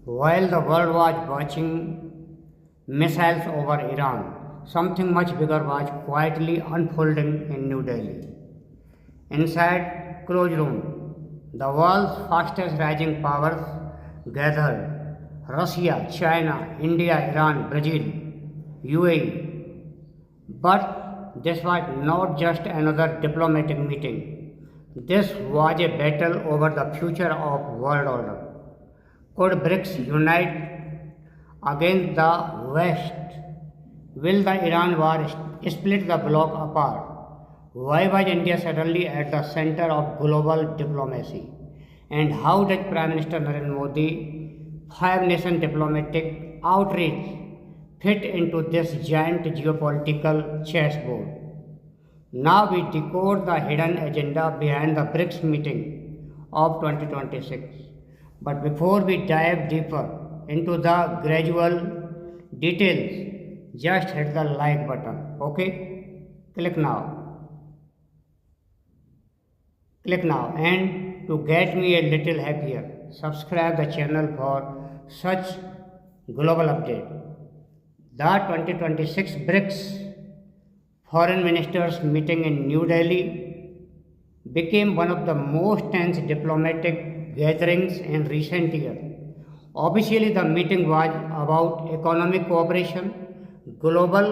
While the world was watching missiles over Iran, something much bigger was quietly unfolding in New Delhi. Inside closed room, the world's fastest rising powers gathered: Russia, China, India, Iran, Brazil, UAE. But this was not just another diplomatic meeting. This was a battle over the future of world order. Could BRICS unite against the West? Will the Iran war split the bloc apart? Why was India suddenly at the center of global diplomacy? And how does Prime Minister Narendra Modi five-nation diplomatic outreach fit into this giant geopolitical chessboard? Now we decode the hidden agenda behind the BRICS meeting of 2026. But before we dive deeper into the gradual details, just hit the like button. Okay? Click now. Click now. And to get me a little happier, subscribe the channel for such global update. The 2026 BRICS Foreign Ministers meeting in New Delhi became one of the most tense diplomatic gatherings in recent years. Officially, the meeting was about economic cooperation, global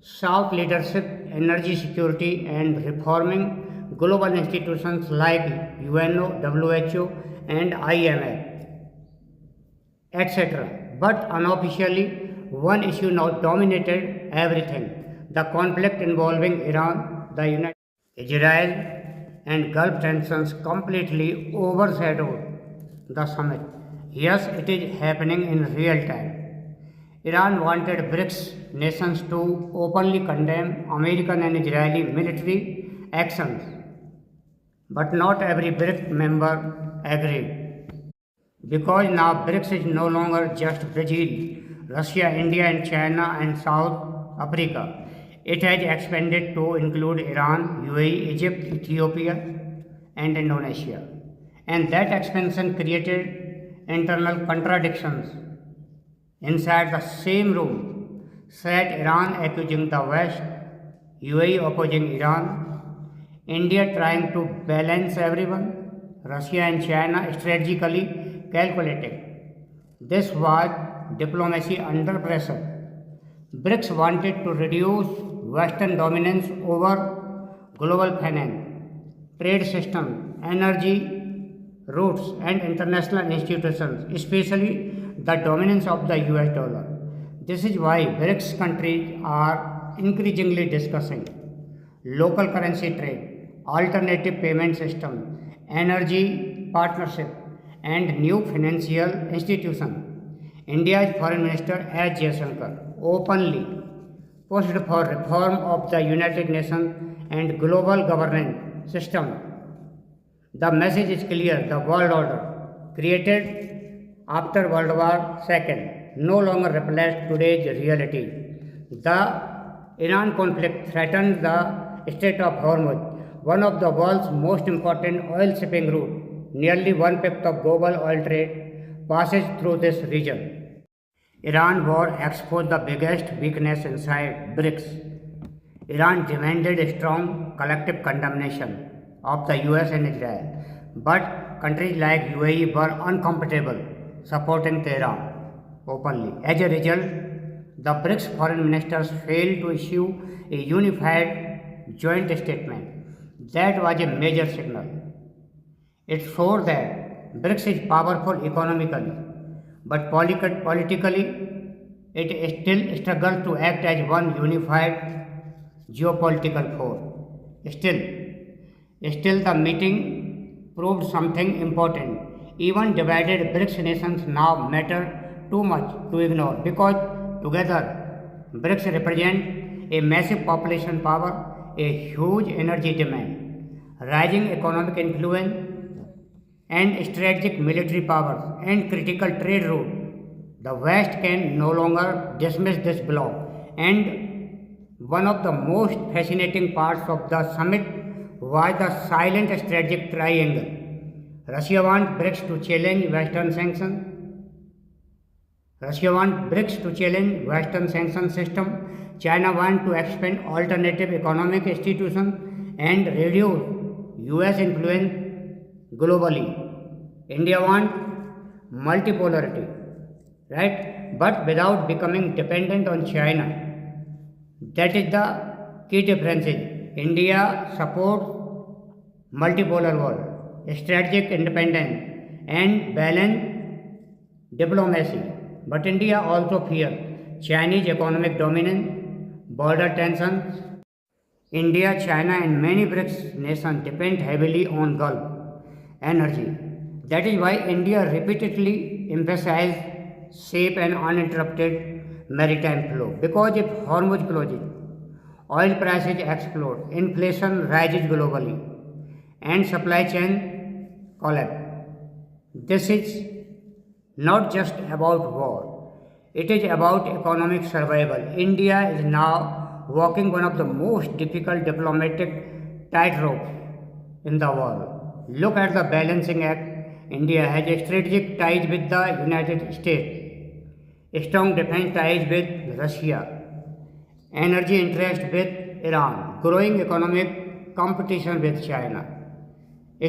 South leadership, energy security, and reforming global institutions like UNO, WHO, and IMF, etc. But unofficially, one issue now dominated everything: the conflict involving Iran, the United Israel, and Gulf tensions completely overshadowed the summit. Yes, it is happening in real time. Iran wanted BRICS nations to openly condemn American and Israeli military actions, but not every BRICS member agreed. Because now BRICS is no longer just Brazil, Russia, India, and China and South Africa. It has expanded to include Iran, UAE, Egypt, Ethiopia, and Indonesia. And that expansion created internal contradictions. Inside the same room sat Iran accusing the West, UAE opposing Iran, India trying to balance everyone, Russia and China strategically calculating. This was diplomacy under pressure. BRICS wanted to reduce Western dominance over global finance, trade system, energy routes, and international institutions, especially the dominance of the US dollar. This is why BRICS countries are increasingly discussing local currency trade, alternative payment system, energy partnership, and new financial institutions. India's Foreign Minister S. Jaishankar openly pushed for reform of the United Nations and global governance system. The message is clear: the world order created after World War II no longer reflects today's reality. The Iran conflict threatens the Strait of Hormuz, one of the world's most important oil shipping routes. Nearly one-fifth of global oil trade passes through this region. Iran war exposed the biggest weakness inside BRICS. Iran demanded a strong collective condemnation of the US and Israel, but countries like UAE were uncomfortable supporting Tehran openly. As a result, the BRICS foreign ministers failed to issue a unified joint statement. That was a major signal. It showed that BRICS is powerful economically, but politically it still struggles to act as one unified geopolitical force. Still, the meeting proved something important. Even divided BRICS nations now matter too much to ignore, because together BRICS represent a massive population power, a huge energy demand, rising economic influence, and strategic military powers, and critical trade route. The West can no longer dismiss this bloc. And one of the most fascinating parts of the summit was the silent strategic triangle. Russia wants BRICS to challenge Western sanctions. Russia wants BRICS to challenge Western sanction system. China wants to expand alternative economic institutions and reduce US influence globally. India wants multipolarity, right? But without becoming dependent on China. That is the key difference. India supports multipolar world, strategic independence, and balanced diplomacy. But India also fears Chinese economic dominance, border tensions. India, China, and many BRICS nations depend heavily on Gulf energy. That is why India repeatedly emphasized safe and uninterrupted maritime flow. Because if Hormuz closes, oil prices explode, inflation rises globally, and supply chain collapse. This is not just about war, it is about economic survival. India is now walking one of the most difficult diplomatic tightropes in the world. Look at the balancing act. India has strategic ties with the United States, strong defense ties with Russia, energy interest with Iran, growing economic competition with China,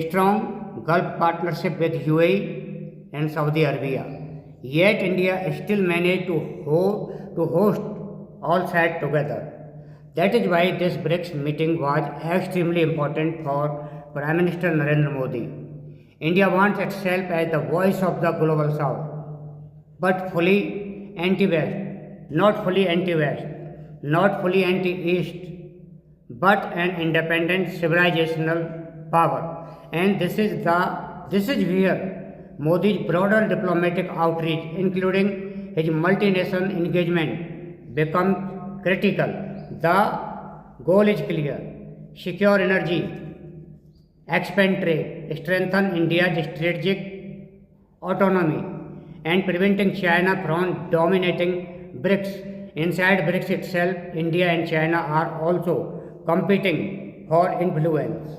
strong Gulf partnership with UAE and Saudi Arabia. Yet India still managed to host all sides together. That is why this BRICS meeting was extremely important for Prime Minister Narendra Modi. India wants itself as the voice of the global South, but fully anti-West, not fully anti-West, not fully anti-East, but an independent civilizational power. And this is where Modi's broader diplomatic outreach, including his multi-nation engagement, becomes critical. The goal is clear: secure energy, expand trade, strengthen India's strategic autonomy, and preventing China from dominating BRICS. Inside BRICS itself, India and China are also competing for influence.